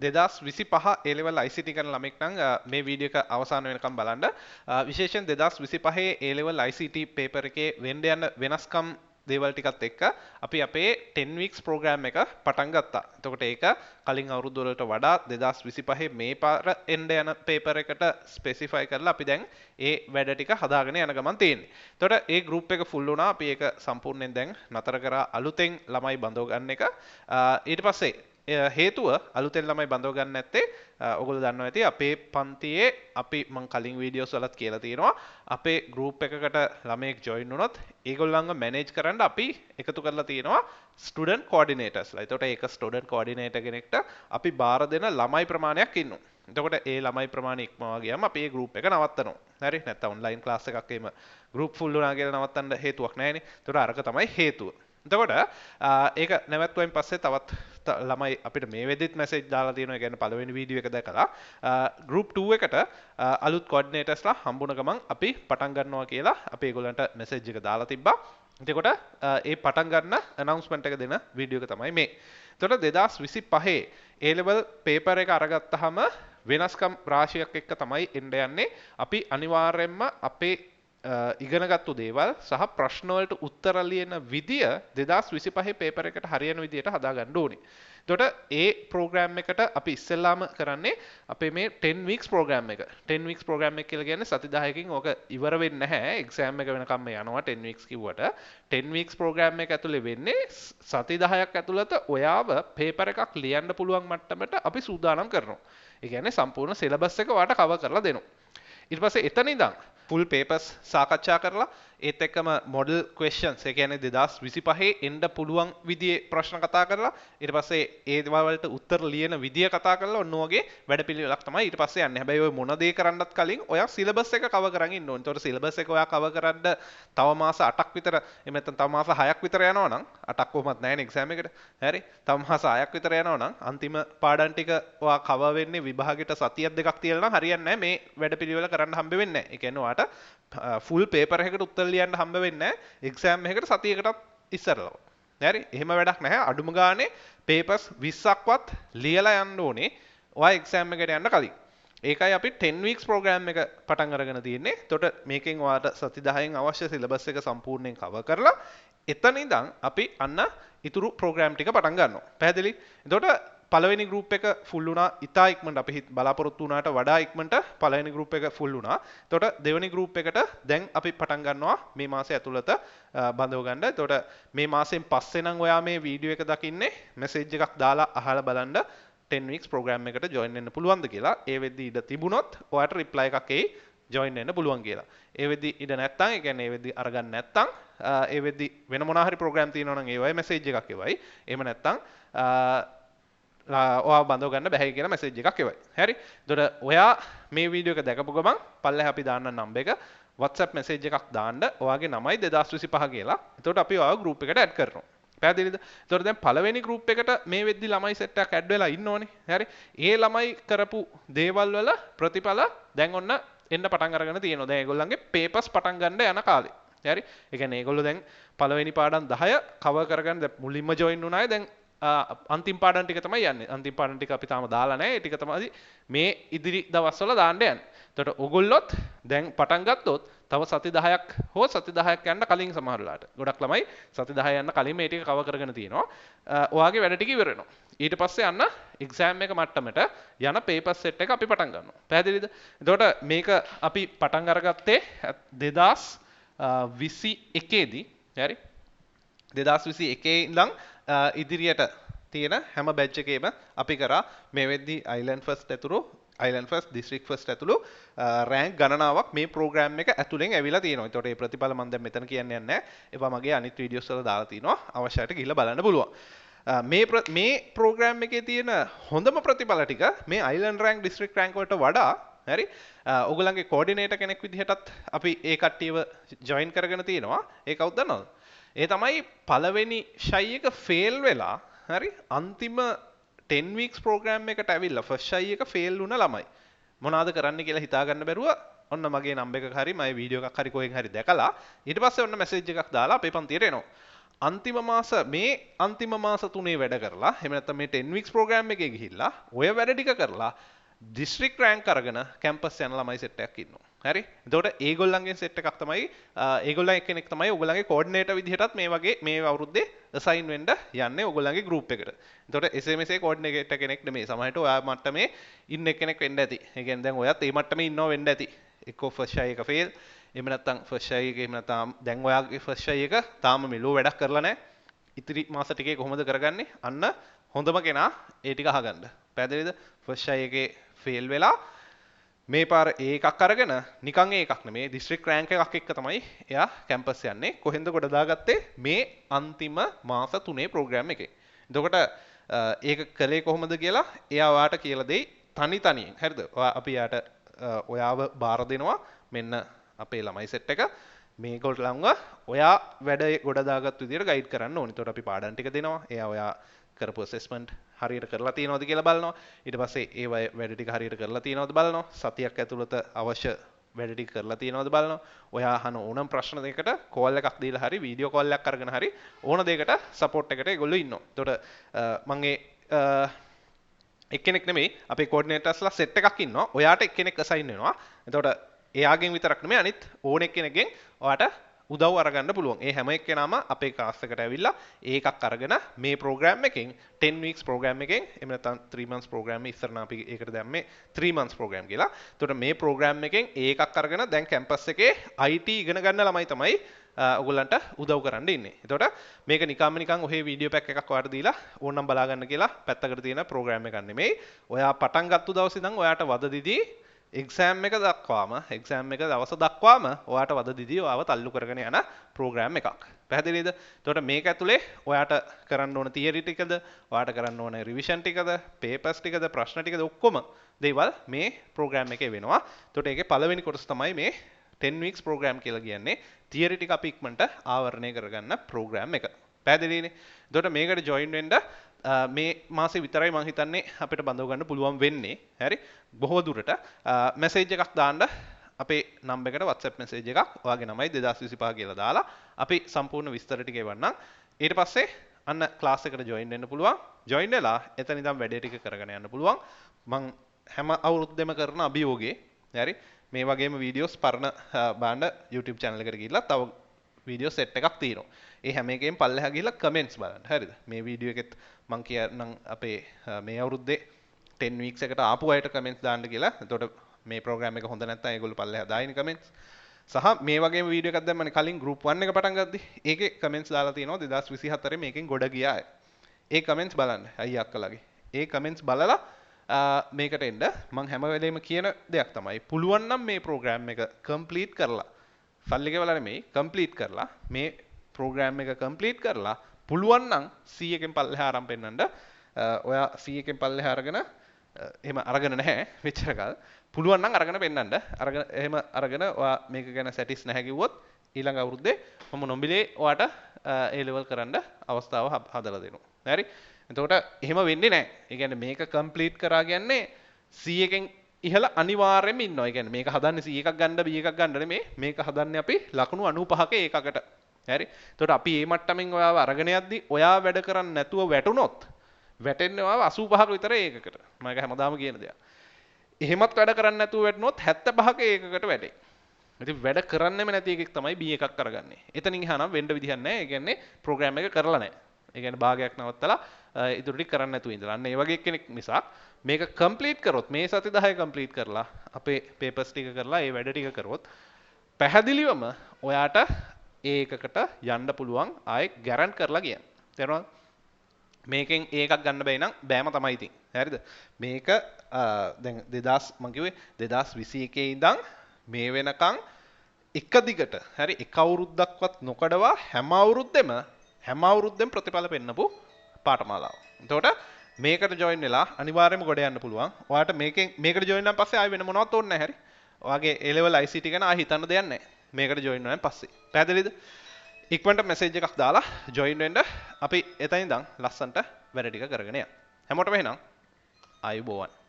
2025 A level ICT කරන ළමෙක් නම් මේ වීඩියෝ එක අවසාන වෙනකම් බලන්න. විශේෂයෙන් 2025 A level ICT paper එකේ වෙන්න යන වෙනස්කම් දේවල් ටිකත් එක්ක අපි අපේ 10 weeks program එක පටන් ගත්තා. එතකොට ඒක කලින් අවුරුදු වලට වඩා 2025 මේ පාර එන්න යන paper එකට specify කරලා අපි දැන් ඒ වැඩ ටික හදාගෙන යන ගමන් තියෙන්නේ. එතකොට ඒ group එක full වුණා. අපි ඒක සම්පූර්ණයෙන් දැන් නතර කරා අලුතෙන් ළමයි බඳව ගන්න එක. ඊට පස්සේ හේතුව අලුතෙන් ළමයි බඳව ගන්න නැත්තේ ඔයගොල්ලෝ දන්නවා ඇති අපේ පන්තියේ අපි මම කලින් වීඩියෝස් වලත් කියලා තියෙනවා අපේ group එකකට ළමයෙක් join වුණොත් ඒගොල්ලන්ව manage කරන්න අපි එකතු කරලා තියෙනවා student coordinatorsලා. එතකොට ඒක student coordinator කෙනෙක්ට අපි බාර දෙන ළමයි ප්‍රමාණයක් ඉන්නවා. එතකොට ඒ ළමයි ප්‍රමාණය ඉක්මවා ගියාම අපි මේ group එක නවත්තනවා. හරි? නැත්නම් online class එකක් එහෙම group full වුණා කියලා නවත්තන්න හේතුවක් නැහැනේ. එතකොට අරක තමයි හේතුව. එතකොට ඒක නැවැත්තුවෙන් පස්සේ තවත් ළමයි අපිට මේ වෙද්දිත් මැසේජ් දාලා තියෙනවා. ඒ කියන්නේ පළවෙනි වීඩියෝ එක දැකලා group 2 එකට අලුත් coordinatorsලා හම්බුන ගමන් අපි පටන් ගන්නවා කියලා අපි ඒගොල්ලන්ට මැසේජ් එක දාලා තිබ්බා. එතකොට ඒ පටන් ගන්න announcement එක දෙන වීඩියෝ එක තමයි මේ. එතකොට 2025 A level paper එක අරගත්තාම වෙනස්කම් රාශියක් එක්ක තමයි එන්න යන්නේ. අපි අනිවාර්යයෙන්ම අපේ ඉගෙනගත්තු දේවල් සහ ප්‍රශ්න වලට උත්තර ලියන විදිය 2025 පේපර් එකට හරියන විදියට හදාගන්න ඕනේ. එතකොට ඒ ප්‍රෝග්‍රෑම් එකට අපි ඉස්සෙල්ලාම කරන්නේ අපේ මේ 10 weeks ප්‍රෝග්‍රෑම් එක. 10 weeks ප්‍රෝග්‍රෑම් එක කියලා කියන්නේ සති 10කින් ඕක ඉවර වෙන්නේ නැහැ. එක්සෑම් එක වෙනකම්ම යනවා 10 weeks කිව්වට. 10 weeks ප්‍රෝග්‍රෑම් එක ඇතුලේ වෙන්නේ සති 10ක් ඇතුළත ඔයාව පේපර් එකක් ලියන්න පුළුවන් මට්ටමට අපි සූදානම් කරනවා. ඒ කියන්නේ සම්පූර්ණ සිලබස් එක ඔයාලට කවර් කරලා දෙනවා. ඊට පස්සේ එතන ඉඳන් full papers සාකච්ඡා කරලා ඒත් එක්කම model questions ඒ කියන්නේ 2025 එන්න පුළුවන් විදිහේ ප්‍රශ්න කතා කරලා ඊට පස්සේ ඒ දේවල් වලට උත්තර ලියන විදිය කතා කරලා ඔන්න ඔයගේ වැඩපිළිවෙලක් තමයි ඊට පස්සේ යන්නේ. හැබැයි ඔය මොන දේ කරන්නත් කලින් ඔයා සිලබස් එක කවර් කරන් ඉන්න ඕනේ. ඒතකොට සිලබස් එක ඔයා කවර් කරන්න තව මාස 8ක් විතර එහෙම නැත්නම් තව මාස 6ක් විතර යනවා නම් 8ක් කොහොමත් නැහැනේ එක්සෑම් එකට. හරි. තව මාස 6ක් විතර යනවා නම් අන්තිම පාඩම් ටික ඔයා කවර් වෙන්නේ විභාගෙට සතියක් දෙකක් තියලා නම් හරියන්නේ නැහැ. මේ වැඩපිළිවෙල කරන්න හම්බ වෙන්නේ නැහැ. ඒ කියන්නේ ඔයාට ෆුල් පේපර් එකකට උත්තර ලියන්න හම්බ වෙන්නේ නැහැ එක්සෑම් එකකට සතියකටත් ඉස්සරලව. හරි? එහෙම වැඩක් නැහැ. අඩුම ගානේ පේපර්ස් 20ක්වත් ලියලා යන්න ඕනේ. ඔයා එක්සෑම් එකට යන්න කලින්. ඒකයි අපි 10 weeks program එක පටන් අරගෙන තියෙන්නේ. එතකොට මේකෙන් ඔයාට සති 10න් අවශ්‍ය සිලබස් එක සම්පූර්ණයෙන් කවර් කරලා එතන ඉඳන් අපි අන්න ඉතුරු program ටික පටන් ගන්නවා. පැහැදිලි? එතකොට පළවෙනි group එක full වුණා. ඉතා ඉක්මනට අපි බලාපොරොත්තු වුණාට වඩා ඉක්මනට පළවෙනි group එක full වුණා. එතකොට දෙවෙනි group එකට දැන් අපි පටන් ගන්නවා මේ මාසය ඇතුළත බඳව ගන්න. එතකොට මේ මාසෙන් පස්සේ නම් ඔයා මේ වීඩියෝ එක දකින්නේ මැසේජ් එකක් දාලා අහලා බලන්න 10 weeks program එකට join වෙන්න පුළුවන්ද කියලා. ඒ වෙද්දි ඉඩ තිබුණොත් ඔයාට reply එකක් එයි join වෙන්න පුළුවන් කියලා. ඒ වෙද්දි ඉඩ නැත්තම් ඒ කියන්නේ ඒ වෙද්දි අරගන්න නැත්තම් ඒ වෙද්දි වෙන මොනවා හරි program තියෙනවා නම් ඒ වගේ message එකක් එවයි. එහෙම නැත්තම් ඔයා බඳව ගන්න බැහැ කියලා message එකක් එවයි. හරි? එතකොට ඔයා මේ වීඩියෝ එක දැකපු ගමන් පල්ලෙහා අපි දාන්න number එක WhatsApp message එකක් දාන්න ඔයාගේ නමයි 2025 කියලා. එතකොට අපි ඔයාව group එකට add කරනවා. පැහැදිලිද? එතකොට දැන් පළවෙනි group එකට මේ වෙද්දි ළමයි set එකක් add වෙලා ඉන්න ඕනේ. හරි? ඒ ළමයි කරපු දේවල් වල ප්‍රතිඵල දැන් ඔන්න එන්න පටන් අරගෙන තියෙනවා. දැන් ඒගොල්ලන්ගේ papers පටන් ගන්න යන කාලේ. හරි? ඒ කියන්නේ ඒගොල්ලෝ දැන් පළවෙනි පාඩම් 10 cover කරගන්න දැන් මුලින්ම join වුණාය. දැන් අන්තිම පාඩම් ටික තමයි යන්නේ. අන්තිම පාඩම් ටික අපි තාම දාලා නැහැ. ඒ ටික තමයි මේ ඉදිරි දවස්වල දාන්න යන්නේ. එතකොට ඔයගොල්ලොත් දැන් පටන් ගත්තොත් තව සති 10ක් හෝ සති 10ක් යන්න කලින් සමහරලාට. ගොඩක් ළමයි සති 10 යන්න කලින් මේ ටික කවර් කරගෙන තියෙනවා. ඔයාගේ වැඩ ටික ඉවර වෙනවා. ඊට පස්සේ යන්න එක්සෑම් එක මට්ටමට යන පේපර් සෙට් එක අපි පටන් ගන්නවා. පැහැදිලිද? එතකොට මේක අපි පටන් අරගත්තේ 2021 දී. හරි? 2021 ඉඳන් ඉදිරියට තියෙන හැම බැච් එකේම අපි කරා මේ වෙද්දි අයිලන්ඩ් ෆස්ට් ඇතුළු අයිලන්ඩ් ෆස්ට් දිස්ත්‍රික් ෆස්ට් ඇතුළු රෑන්ක් ගණනාවක් මේ ප්‍රෝග්‍රෑම් එක ඇතුලෙන් ඇවිල්ලා තියෙනවා. ඒතකොට මේ ප්‍රතිඵල මම දැන් මෙතන කියන්නේ නැහැ. ඒවා මගේ අනිත් වීඩියෝස් වල දාලා තිනවා. අවශ්‍යයට ගිහිල්ලා බලන්න පුළුවන්. මේ ප්‍රෝග්‍රෑම් එකේ තියෙන හොඳම ප්‍රතිඵල ටික මේ අයිලන්ඩ් රෑන්ක් දිස්ත්‍රික් රෑන්ක් වලට වඩා හරි ඔයගොල්ලන්ගේ කෝඩිනේටර් කෙනෙක් විදිහටත් අපි ඒ කට්ටියව ජොයින් කරගෙන තියෙනවා. ඒ කවුද දන්නවද? ඒ තමයි පළවෙනි ෂයි එක ෆේල් වෙලා හරි අන්තිම 10 weeks program එකට ඇවිල්ලා ෆස්ට් ෂයි එක ෆේල් වුණ ළමයි මොනවද කරන්න කියලා හිතා ගන්න බැරුව ඔන්න මගේ නම්බර් එක හරි මගේ වීඩියෝ එකක් හරි කොහෙන් හරි දැකලා ඊට පස්සේ ඔන්න මැසේජ් එකක් දාලා අපේ පන්තියට එනවා අන්තිම මාස 3 වැඩ කරලා එහෙම නැත්නම් මේ 10 weeks program එකේ ගිහිල්ලා ඔය වැඩ ටික කරලා district rank අරගෙන campus යන ළමයි set එකක් ඉන්නවා. හරි. එතකොට ඒගොල්ලන්ගේ set එකක් තමයි ඒගොල්ලන් එක්කෙනෙක් තමයි ඔයගොල්ලන්ගේ coordinator විදිහටත් මේ වගේ මේ අවුරුද්දේ assign වෙන්න යන්නේ ඔයගොල්ලන්ගේ group එකට. එතකොට SMS coordinator කෙනෙක් නෙමෙයි. සමහරට ඔයා මට්ටමේ ඉන්න කෙනෙක් වෙන්න ඇති. ඒ කියන්නේ දැන් ඔයත් මේ මට්ටමේ ඉන්නව වෙන්න ඇති. එක්කෝ first shy එක fail. එහෙම නැත්නම් first shy එක එහෙම නැත්නම් දැන් ඔයාගේ first shy එක තාම මෙලෝ වැඩක් කරලා නැහැ. ඉතිරි මාස ටිකේ කොහොමද කරගන්නේ? අන්න හොඳම කෙනා ඒ ටික අහගන්න. පැහැදිලිද? first shy එකේ fail වෙලා මේ පාර ඒකක් අරගෙන නිකන් ඒකක් නෙමේ district rank එකක් එක්ක තමයි එයා කැම්පස් යන්නේ. කොහෙන්ද ගොඩ දාගත්තේ? මේ අන්තිම මාස 3 program එකේ. එතකොට ඒක කළේ කොහොමද කියලා එයා ඔයාට කියලා දෙයි තනියෙන්. හරිද? අපි යාට ඔයාව බාර දෙනවා මෙන්න අපේ ළමයි සෙට් එක මේගොල්ලන්ව ඔයා වැඩ ගොඩ දාගත් විදිහට ගයිඩ් කරන්න ඕනේ. එතකොට අපි පාඩම් ටික දෙනවා. එයා ඔයා කරපු assessment හරියට කරලා තියෙනවද කියලා බලනවා. ඊට පස්සේ ඒ වැඩ ටික හරියට කරලා තියෙනවද බලනවා. සතියක් ඇතුළත අවශ්‍ය වැඩ ටික කරලා තියෙනවද බලනවා. ඔයා අහන ඕනම ප්‍රශ්න දෙයකට කෝල් එකක් දීලා හරි වීඩියෝ කෝල් එකක් අරගෙන හරි ඕන දෙයකට සපෝට් එකට ඒගොල්ලෝ ඉන්නවා. එතකොට මම එක්කෙනෙක් නෙමෙයි අපේ කෝඩිනේටර්ස්ලා සෙට් එකක් ඉන්නවා. ඔයාට එක්කෙනෙක් අසයින් වෙනවා. එතකොට එයාගෙන් විතරක් නෙමෙයි අනිත් ඕන එක්කෙනෙක්ගෙන් ඔයාට උදව් අරගන්න පුළුවන්. ඒ හැම එක්කෙනාම අපේ ක්ලාස් එකට ඇවිල්ලා ඒකක් අරගෙන මේ ප්‍රෝග්‍රෑම් එකෙන් 10 weeks ප්‍රෝග්‍රෑම් එකෙන් එහෙම නැත්නම් 3 months ප්‍රෝග්‍රෑම් එක ඉස්සරන අපි ඒකට දැම්මේ 3 months ප්‍රෝග්‍රෑම් කියලා. එතකොට මේ ප්‍රෝග්‍රෑම් එකෙන් ඒකක් අරගෙන දැන් කැම්පස් එකේ IT ඉගෙන ගන්න ළමයි තමයි ඔයගොල්ලන්ට උදව් කරන්න ඉන්නේ. එතකොට මේක නිකන් ඔහේ වීඩියෝ පැක් එකක් ඔයාලට දීලා ඕනනම් බලා ගන්න කියලා පැත්තකට තියෙන ප්‍රෝග්‍රෑම් එකක් නෙමෙයි. ඔයා පටන් ගත්ත දවසේ ඉඳන් ඔයාට වද දිදී එක්සෑම් එක දක්වාම එක්සෑම් එක දවස දක්වාම ඔයාට වද දිදී ඔයාව තල්ලු කරගෙන යන ප්‍රෝග්‍රෑම් එකක්. පැහැදිලිද? එතකොට මේක ඇතුලේ ඔයාට කරන්න ඕන තියරි ටිකද, ඔයාට කරන්න ඕන රිවිෂන් ටිකද, පේපර්ස් ටිකද, ප්‍රශ්න ටිකද ඔක්කොම දේවල් මේ ප්‍රෝග්‍රෑම් එකේ වෙනවා. එතකොට ඒකේ පළවෙනි කොටස තමයි මේ 10 weeks program කියලා කියන්නේ තියරි ටික අපි ඉක්මනට ආවරණය කරගන්න ප්‍රෝග්‍රෑම් එක. පැහැදිලිනේ? එතකොට මේකට join වෙන්න මේ මාසේ විතරයි මම හිතන්නේ අපිට බඳව ගන්න පුළුවන් වෙන්නේ. හරි? බොහෝ දුරට මැසේජ් එකක් දාන්න අපේ නම්බර් එකට WhatsApp මැසේජ් එකක් ඔයාගේ නමයි 2025 කියලා දාලා අපි සම්පූර්ණ විස්තර ටික එවන්නම්. ඊට පස්සේ අන්න ක්ලාස් එකට join වෙන්න පුළුවන්. join වෙලා එතන ඉඳන් වැඩේ ටික කරගෙන යන්න පුළුවන්. මම හැම අවුරුද්දෙම කරන අභියෝගේ හරි මේ වගේම වීඩියෝස් පරණ බාන්න YouTube channel එකට ගිහිල්ලා තව වීඩියෝ සෙට් එකක් තියෙනවා. ඒ හැම එකෙම පල්ලෙහා ගිහිල්ලා කමෙන්ට්ස් බලන්න. හරිද? මේ වීඩියෝ එකෙත් මම කියන්නම් අපේ මේ අවුරුද්දේ 10 weeks එකට ආපු අයට කමෙන්ට්ස් දාන්න කියලා. එතකොට මේ ප්‍රෝග්‍රෑම් එක හොඳ නැත්නම් ඒගොල්ලෝ පල්ලෙහා දායින කමෙන්ට්ස්. සහ මේ වගේම වීඩියෝ එකක් දැම්මනේ කලින් group 1 එක පටන් ගද්දි. ඒකේ කමෙන්ට්ස් දාලා තියෙනවා 2024 මේකෙන් ගොඩ ගියා අය. ඒ කමෙන්ට්ස් බලන්න අයියා අක්කලාගේ. ඒ කමෙන්ට්ස් බලලා මේකට එන්න මම හැම වෙලේම කියන දෙයක් තමයි පුළුවන් නම් මේ ප්‍රෝග්‍රෑම් එක කම්ප්ලීට් කරලා ෆයිල් එකේ වල නෙමෙයි කම්ප්ලීට් කරලා මේ ප්‍රෝග්‍රෑම් එක කම්ප්ලීට් කරලා පුළුවන් නම් 100 එකෙන් පල්ලෙහා ආරම්භ පෙන්නන්න ඔයා 100 එකෙන් පල්ලෙහා අරගෙන එහෙම අරගෙන නැහැ මෙච්චර කාල පුළුවන් නම් අරගෙන පෙන්නන්න අරගෙන එහෙම අරගෙන ඔයා මේක ගැන සැටිස් නැහැ කිව්වොත් ඊළඟ අවුරුද්දේ මම නොමිලේ ඔයාට A level කරන්න අවස්ථාව හදලා දෙනවා. හරි? එතකොට එහෙම වෙන්නේ නැහැ. ඒ කියන්නේ මේක කම්ප්ලීට් කරා කියන්නේ 100 එකෙන් ඉහළ අනිවාර්යයෙන්ම ඉන්නවා. ඒ කියන්නේ මේක හදන්නේ 100 එකක් ගන්න B එකක් ගන්න නෙමෙයි. මේක හදන්නේ අපි ලකුණු 95ක ඒකකට. හරි? එතකොට අපි මේ මට්ටමින් ඔයාව අරගෙන යද්දි ඔයා වැඩ කරන්නේ නැතුව වැටුනොත් වැටෙන්නේ ඔයාව 85ක විතර ඒකකට. මම ඒක හැමදාම කියන දෙයක්. එහෙමත් වැඩ කරන්නේ නැතුව වැටුනොත් 75ක ඒකකට වැටේ. ඉතින් වැඩ කරන්නෙම නැති එකෙක් තමයි B එකක් කරගන්නේ. එතනින් එහා නම් වෙන්න විදිහක් නැහැ. ඒ කියන්නේ ප්‍රෝග්‍රෑම් එක කරලා නැහැ. ඒ කියන්නේ භාගයක් නවත්තලා ඉතුරු ටික කරන්න නැතුව ඉඳලා. අන්න ඒ වගේ කෙනෙක් නිසා මේක කම්ප්ලීට් කරොත් මේ සති 10 කම්ප්ලීට් කරලා අපේ පේපර්ස් ටික කරලා ඒ වැඩ ටික කරොත් පැහැදිලිවම ඔයාට ඒකකට යන්න පුළුවන් ආයේ ගැරන්ට් කරලා කියන්න. තේරුණාද? මේකෙන් ඒකක් ගන්න බැයි නම් බෑම තමයි ඉතින්. හරිද? මේක දැන් 2000 මම කිව්වේ 2021 ඉඳන් මේ වෙනකන් එක දිගට හරි එක අවුරුද්දක්වත් නොකඩවා හැම අවුරුද්දෙම ප්‍රතිඵල පෙන්නපු පාඨමාලාව. එතකොට මේකට ජොයින් වෙලා අනිවාර්යයෙන්ම ගොඩ යන්න පුළුවන්. ඔයාට මේකට ජොයින් වුණාන් පස්සේ ආයෙ වෙන මොනවත් ඕනේ නැහැ හරි. ඔයාගේ A level ICT ගැන ආයෙ හිතන්න දෙයක් නැහැ. මේකට ජොයින් වුණාන් පස්සේ. පැහැදිලිද? ඉක්මනට මැසේජ් එකක් දාලා ජොයින් වෙන්න අපි එතන ඉඳන් ලස්සන්ට වැඩ ටික කරගෙන යන්න. හැමෝටම එහෙනම් ආයුබෝවන්.